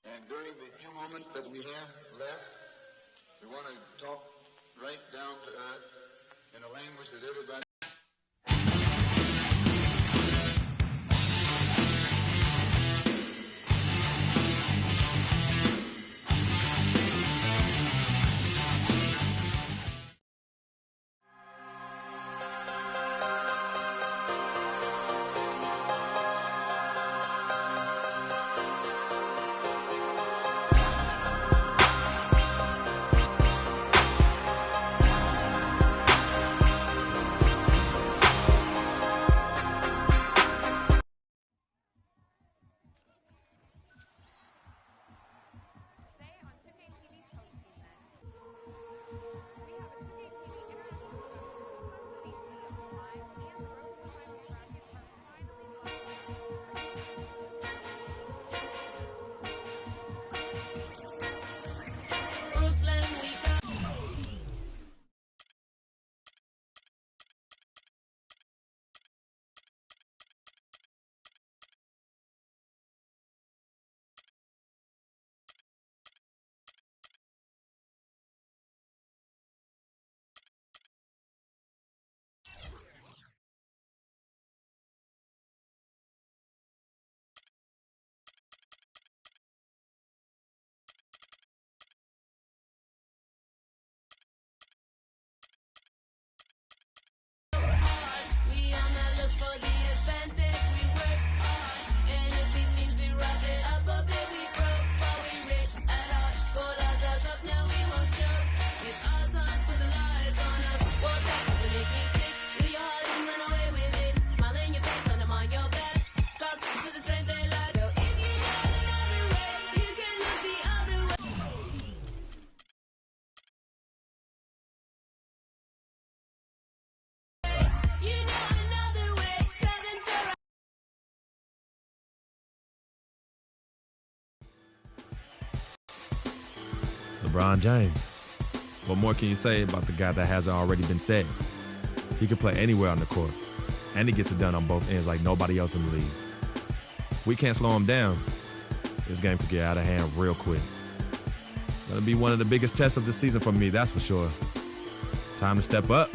And during the few moments that we have left, we want to talk right down to earth in a language that everybody... LeBron James. What more can you say about the guy that hasn't already been said? He can play anywhere on the court, and he gets it done on both ends like nobody else in the league. If we can't slow him down, this game could get out of hand real quick. It's going to be one of the biggest tests of the season for me, that's for sure. Time to step up.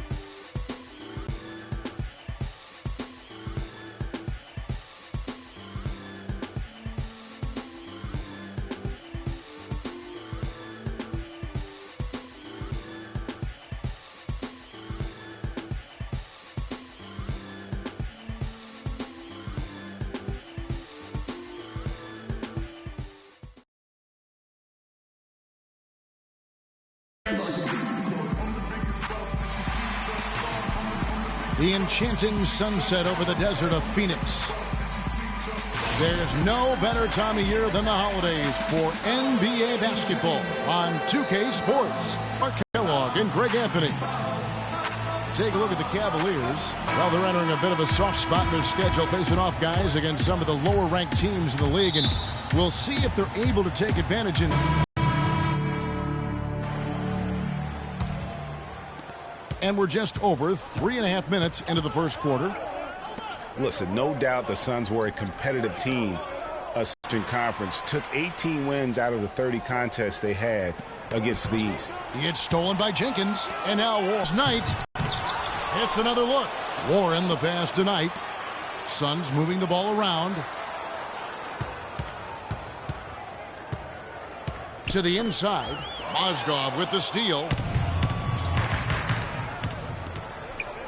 The enchanting sunset over the desert of Phoenix. There's no better time of year than the holidays for NBA basketball on 2K Sports. Mark Kellogg and Greg Anthony. Take a look at the Cavaliers. Well, they're entering a bit of a soft spot in their schedule, facing off guys against some of the lower-ranked teams in the league, and we'll see if they're able to take advantage in... And we're just over 3.5 minutes into the first quarter. Listen, no doubt the Suns were a competitive team. Eastern Conference took 18 wins out of the 30 contests they had against the East. It's stolen by Jenkins, and now Warren's Knight. It's another look. Warren the pass to Knight. Suns moving the ball around. To the inside. Mozgov with the steal.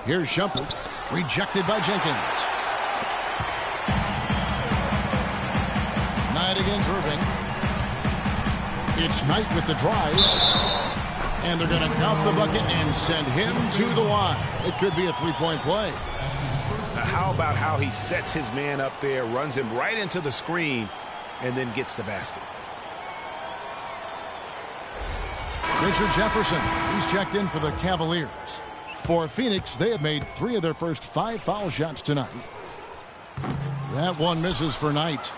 Here's Shumpert, rejected by Jenkins. Knight against Irving. It's Knight with the drive. And they're going to count the bucket and send him to the line. It could be a three-point play. Now, how about how he sets his man up there, runs him right into the screen, and then gets the basket. Richard Jefferson, he's checked in for the Cavaliers. For Phoenix, they have made 3 of their first 5 foul shots tonight. That one misses for Knight.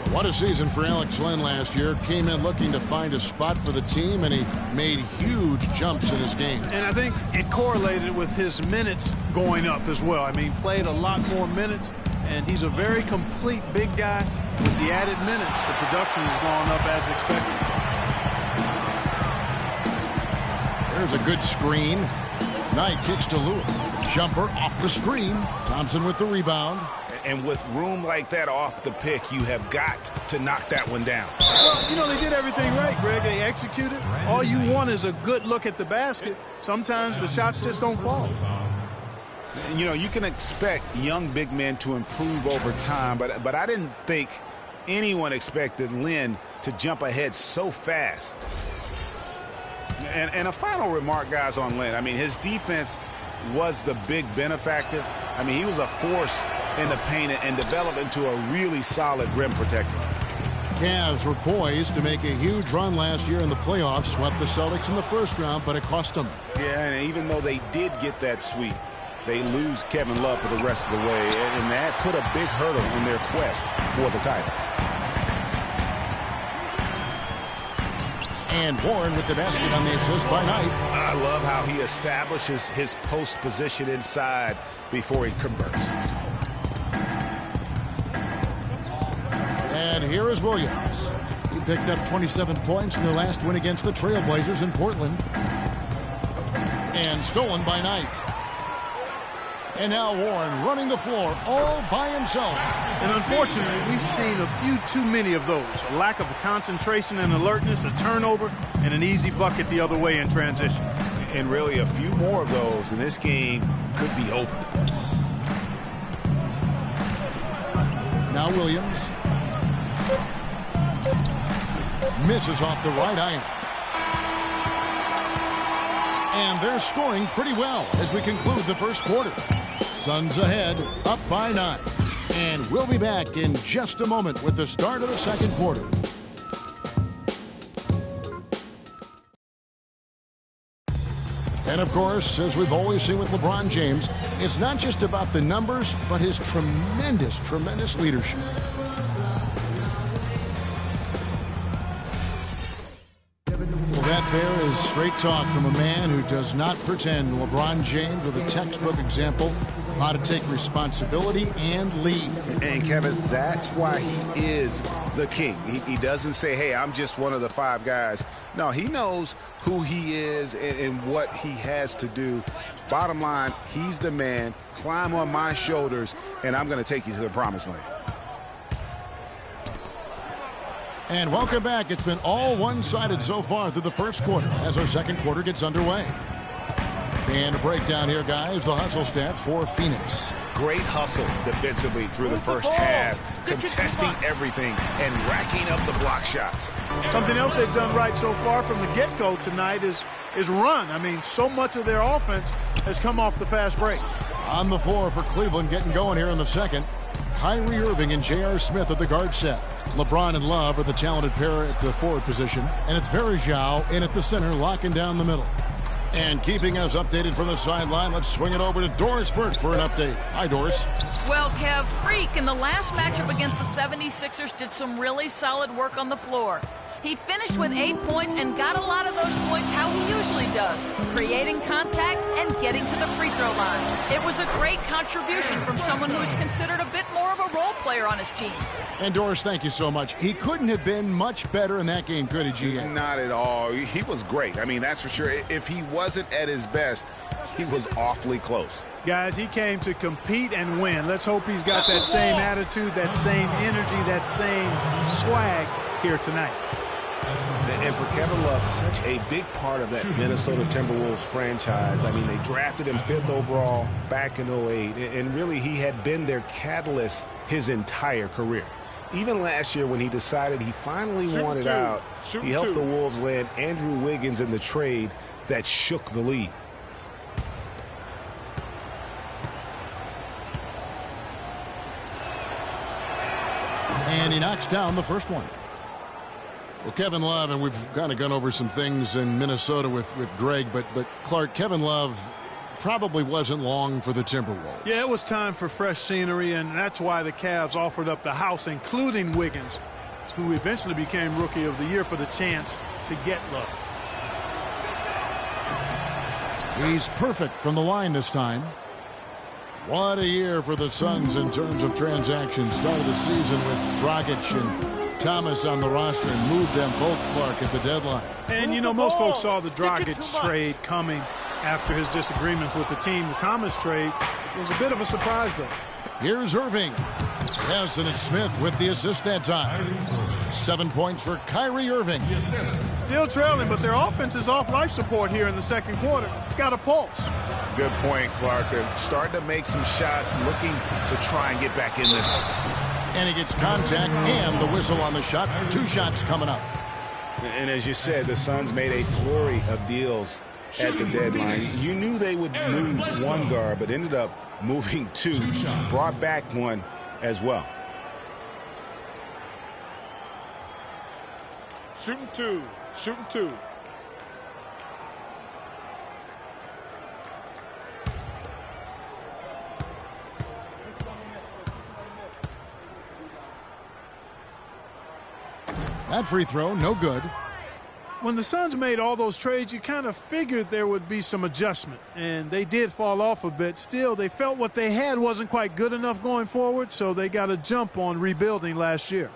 Well, what a season for Alex Len last year. Came in looking to find a spot for the team, and he made huge jumps in his game. And I think it correlated with his minutes going up as well. I mean, played a lot more minutes, and he's a very complete big guy. With the added minutes, the production has gone up as expected. There's a good screen. Knight kicks to Lewis. Jumper off the screen. Thompson with the rebound. And with room like that off the pick, you have got to knock that one down. Well, you know, they did everything right, Greg. They executed. All you want is a good look at the basket. Sometimes the shots just don't fall. You know, you can expect young big men to improve over time, but I didn't think anyone expected Lynn to jump ahead so fast. And a final remark, guys, on Lynn. I mean, his defense was the big benefactor. I mean, he was a force in the paint and developed into a really solid rim protector. Cavs were poised to make a huge run last year in the playoffs, swept the Celtics in the first round, but it cost them. Yeah, and even though they did get that sweep, they lose Kevin Love for the rest of the way, and that put a big hurdle in their quest for the title. And Warren with the basket on the assist by Knight. I love how he establishes his post position inside before he converts. And here is Williams. He picked up 27 points in their last win against the Trailblazers in Portland. And stolen by Knight. And now Warren running the floor all by himself. And unfortunately, we've seen a few too many of those. A lack of concentration and alertness, a turnover, and an easy bucket the other way in transition. And really a few more of those, and this game could be over. Now Williams. Misses off the right iron. And they're scoring pretty well as we conclude the first quarter. Suns ahead, up by 9. And we'll be back in just a moment with the start of the second quarter. And of course, as we've always seen with LeBron James, it's not just about the numbers, but his tremendous, tremendous leadership. Well, that there is straight talk from a man who does not pretend. LeBron James with a textbook example of how to take responsibility and lead. And Kevin, that's why he is the king. He doesn't say, hey, I'm just one of the 5 guys. No, he knows who he is and what he has to do. Bottom line, he's the man. Climb on my shoulders, and I'm going to take you to the promised land. And welcome back. It's been all one-sided so far through the first quarter as our second quarter gets underway. And a breakdown here, guys. The hustle stats for Phoenix. Great hustle defensively through the first half, contesting everything and racking up the block shots. Something else they've done right so far from the get-go tonight is run. I mean, so much of their offense has come off the fast break. On the floor for Cleveland, getting going here in the second. Kyrie Irving and J.R. Smith at the guard set. LeBron and Love are the talented pair at the forward position. And it's Varejao in at the center, locking down the middle. And keeping us updated from the sideline, let's swing it over to Doris Burke for an update. Hi, Doris. Well, Kev, Freak in the last matchup against the 76ers did some really solid work on the floor. He finished with 8 points and got a lot of those points how he usually does, creating contact and getting to the free throw line. It was a great contribution from someone who is considered a bit more of a role player on his team. And Doris, thank you so much. He couldn't have been much better in that game, could he, G.A.? Not at all. He was great. I mean, that's for sure. If he wasn't at his best, he was awfully close. Guys, he came to compete and win. Let's hope he's got that same attitude, that same energy, that same swag here tonight. And for Kevin Love, such a big part of that Minnesota Timberwolves franchise. I mean, they drafted him 5th overall back in 08, and really he had been their catalyst his entire career. Even last year when he decided he finally wanted out, he helped the Wolves land Andrew Wiggins in the trade that shook the league. And he knocks down the first one. Well, Kevin Love, and we've kind of gone over some things in Minnesota with Greg, but Clark, Kevin Love probably wasn't long for the Timberwolves. Yeah, it was time for fresh scenery, and that's why the Cavs offered up the house, including Wiggins, who eventually became Rookie of the Year, for the chance to get Love. He's perfect from the line this time. What a year for the Suns in terms of transactions. Started the season with Dragic and Thomas on the roster and moved them both, Clark, at the deadline. And, you know, most folks saw the Dragic trade coming after his disagreements with the team. The Thomas trade was a bit of a surprise, though. Here's Irving. Yes, and it's Smith with the assist that time. 7 points for Kyrie Irving. Still trailing, but their offense is off life support here in the second quarter. It's got a pulse. Good point, Clark. They're starting to make some shots, looking to try and get back in this one. And he gets contact and the whistle on the shot. 2 shots coming up. And as you said, the Suns made a flurry of deals at the deadline. You knew they would lose one guard, but ended up moving 2. Brought back 1 as well. Shooting 2. Shooting 2. That free throw, no good. When the Suns made all those trades, you kind of figured there would be some adjustment, and they did fall off a bit. Still, they felt what they had wasn't quite good enough going forward, so they got a jump on rebuilding last year.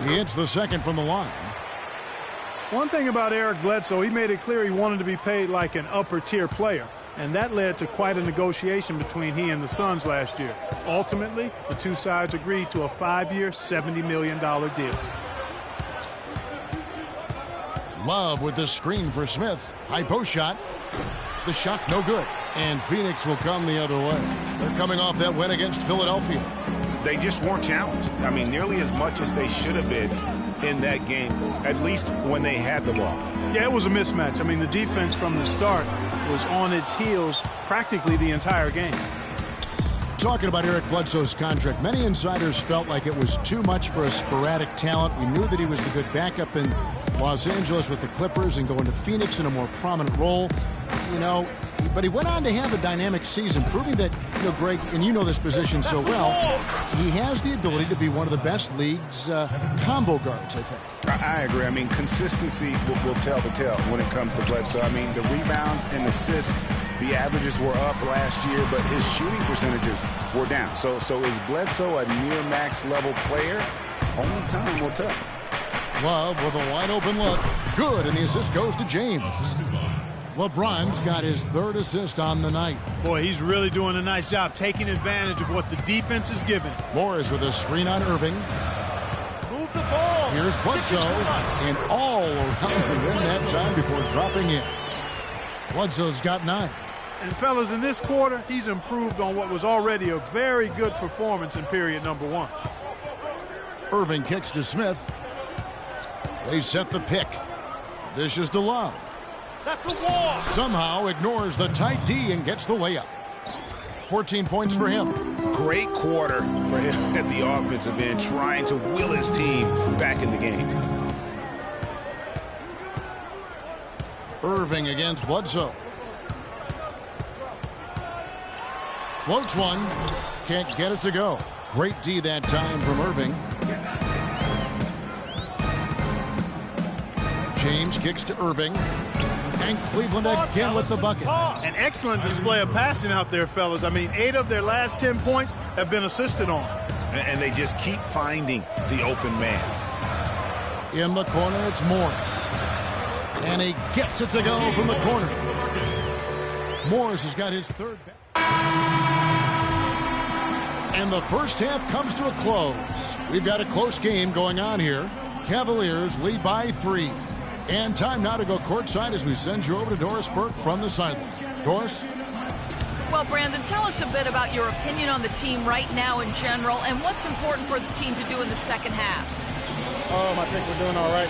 He hits the second from the line. One thing about Eric Bledsoe, he made it clear he wanted to be paid like an upper-tier player, and that led to quite a negotiation between he and the Suns last year. Ultimately, the 2 sides agreed to a 5-year, $70 million deal. Love with the screen for Smith. High post shot. The shot no good. And Phoenix will come the other way. They're coming off that win against Philadelphia. They just weren't challenged. I mean, nearly as much as they should have been in that game, at least when they had the ball. Yeah, it was a mismatch. I mean, the defense from the start was on its heels practically the entire game. Talking about Eric Bledsoe's contract, many insiders felt like it was too much for a sporadic talent. We knew that he was the good backup in Los Angeles with the Clippers and going to Phoenix in a more prominent role. You know, but he went on to have a dynamic season, proving that, you know, Greg, and you know this position so well, he has the ability to be one of the best league's combo guards, I think. I agree. I mean, consistency will tell the tale when it comes to Bledsoe. I mean, the rebounds and assists, the averages were up last year, but his shooting percentages were down. So is Bledsoe a near max level player? Only time will tell. Love with a wide open look. Good, and the assist goes to James. LeBron's got his 3rd assist on the night. Boy, he's really doing a nice job taking advantage of what the defense is giving. Morris with a screen on Irving. Move the ball. Here's Bledsoe, and all around the rim that time before dropping in. Bledsoe's got 9. And fellas, in this quarter, he's improved on what was already a very good performance in period number 1. Irving kicks to Smith. They set the pick. Dishes to Love. That's the wall. Somehow ignores the tight D and gets the layup. 14 points for him. Great quarter for him at the offensive end, trying to will his team back in the game. Irving against Bledsoe. Floats one. Can't get it to go. Great D that time from Irving. James kicks to Irving. And Cleveland again with the bucket. An excellent display of passing out there, fellas. I mean, 8 of their last 10 points have been assisted on. And they just keep finding the open man. In the corner, it's Morris. And he gets it to go from the corner. Morris has got his 3rd. And the first half comes to a close. We've got a close game going on here. Cavaliers lead by 3. And time now to go courtside as we send you over to Doris Burke from the sideline. Doris? Well, Brandon, tell us a bit about your opinion on the team right now in general and what's important for the team to do in the second half. I think we're doing all right,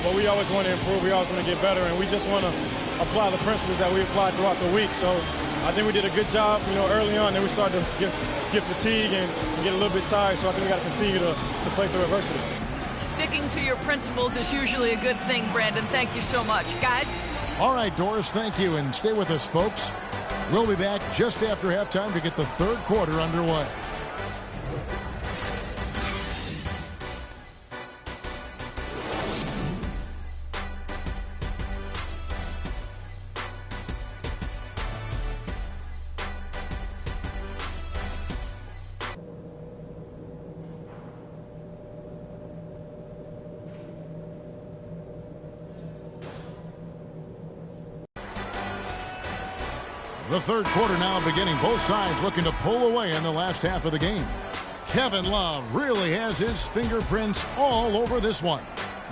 but we always want to improve. We always want to get better, and we just want to apply the principles that we applied throughout the week. So I think we did a good job, early on. Then we started to get fatigued and get a little bit tired, so I think we got to continue to play through adversity. Sticking to your principles is usually a good thing, Brandon. Thank you so much. Guys? All right, Doris, thank you, and stay with us, folks. We'll be back just after halftime to get the 3rd quarter underway. The third quarter now beginning. Both sides looking to pull away in the last half of the game. Kevin Love really has his fingerprints all over this one.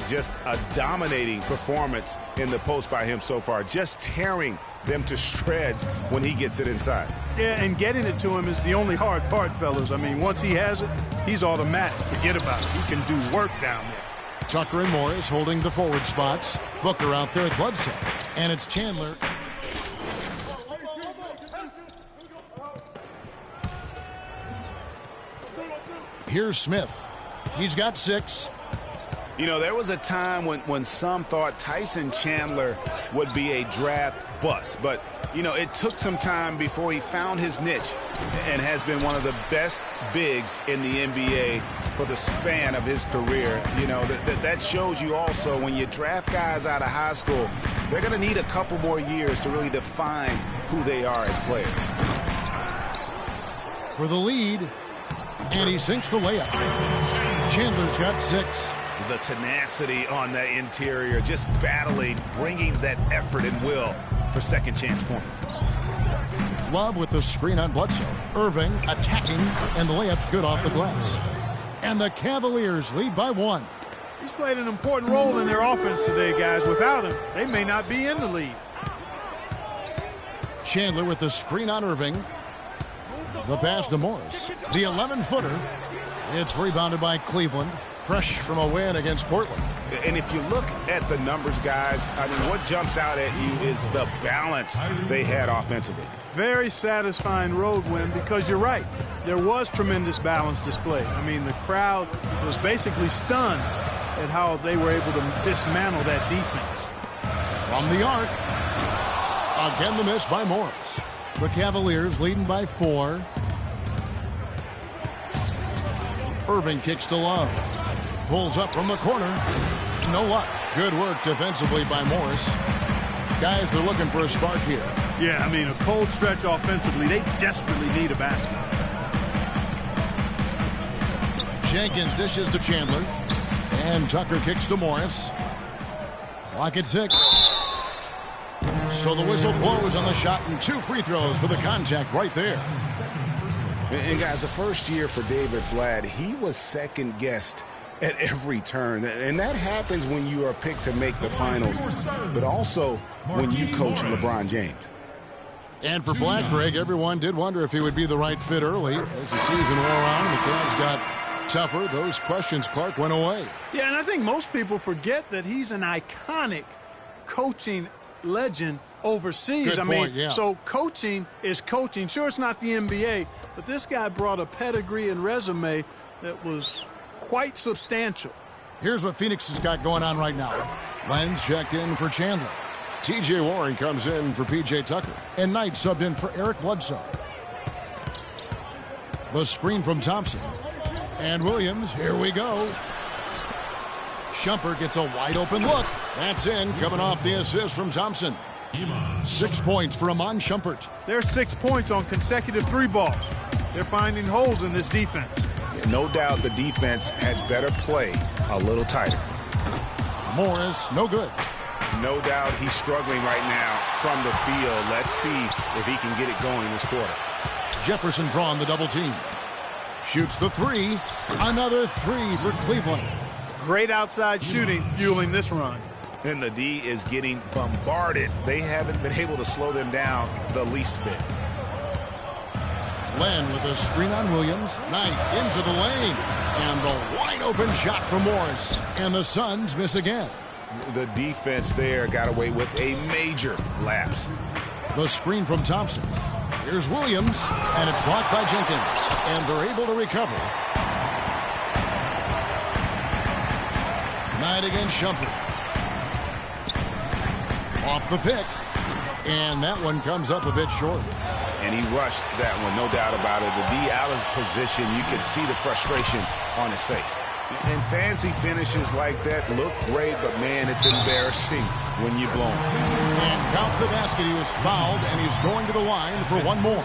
Just a dominating performance in the post by him so far. Just tearing them to shreds when he gets it inside. Yeah, and getting it to him is the only hard part, fellas. I mean, once he has it, he's automatic. Forget about it. He can do work down there. Tucker and Morris holding the forward spots. Booker out there with Bledsoe. And it's Chandler. Here's Smith. He's got 6. You know, there was a time when some thought Tyson Chandler would be a draft bust. But, you know, it took some time before he found his niche and has been one of the best bigs in the NBA for the span of his career. You know, that shows you also when you draft guys out of high school, they're going to need a couple more years to really define who they are as players. For the lead, and he sinks the layup. Chandler's got 6. The tenacity on that interior, just battling, bringing that effort and will for second chance points. Love with the screen on Bledsoe. Irving attacking, and the layup's good off the glass. And the Cavaliers lead by 1. He's played an important role in their offense today, guys. Without him, they may not be in the lead. Chandler with the screen on Irving. The pass to Morris. The 11-footer. It's rebounded by Cleveland. Fresh from a win against Portland. And if you look at the numbers, guys, I mean, what jumps out at you is the balance they had offensively. Very satisfying road win because you're right. There was tremendous balance displayed. I mean, the crowd was basically stunned at how they were able to dismantle that defense. From the arc. Again, the miss by Morris. The Cavaliers leading by 4. Irving kicks to Love. Pulls up from the corner. No luck. Good work defensively by Morris. Guys are looking for a spark here. Yeah, I mean, a cold stretch offensively. They desperately need a basket. Jenkins dishes to Chandler. And Tucker kicks to Morris. Clock at 6. So the whistle blows on the shot and 2 free throws for the contact right there. And guys, the first year for David Blatt, he was second-guessed at every turn. And that happens when you are picked to make the finals, but also when you coach LeBron James. And for Blatt, Greg, everyone did wonder if he would be the right fit early. As the season wore on, the Cavs got tougher. Those questions, Clark, went away. Yeah, and I think most people forget that he's an iconic coaching legend overseas. Good point, yeah. So coaching is coaching. Sure, it's not the NBA, but this guy brought a pedigree and resume that was quite substantial. Here's what Phoenix has got going on right now. Lenz checked in for Chandler. T.J. Warren comes in for P.J. Tucker. And Knight subbed in for Eric Bledsoe. The screen from Thompson. And Williams, here we go. Shumpert gets a wide open look. That's in, coming off the assist from Thompson. 6 points for Iman Shumpert. There's 6 points on consecutive 3 balls. They're finding holes in this defense. No doubt the defense had better play a little tighter. Morris, no good. No doubt he's struggling right now from the field. Let's see if he can get it going this quarter. Jefferson drawing the double team. Shoots the 3. Another 3 for Cleveland. Great outside shooting fueling this run. And the D is getting bombarded. They haven't been able to slow them down the least bit. Len with a screen on Williams. Knight into the lane. And the wide open shot from Morris. And the Suns miss again. The defense there got away with a major lapse. The screen from Thompson. Here's Williams. And it's blocked by Jenkins. And they're able to recover. Knight against Shumpert. Off the pick. And that one comes up a bit short. And he rushed that one, no doubt about it. The D out of position, you can see the frustration on his face. And fancy finishes like that look great, but man, it's embarrassing when you blow them. And count the basket. He was fouled, and he's going to the line for one more.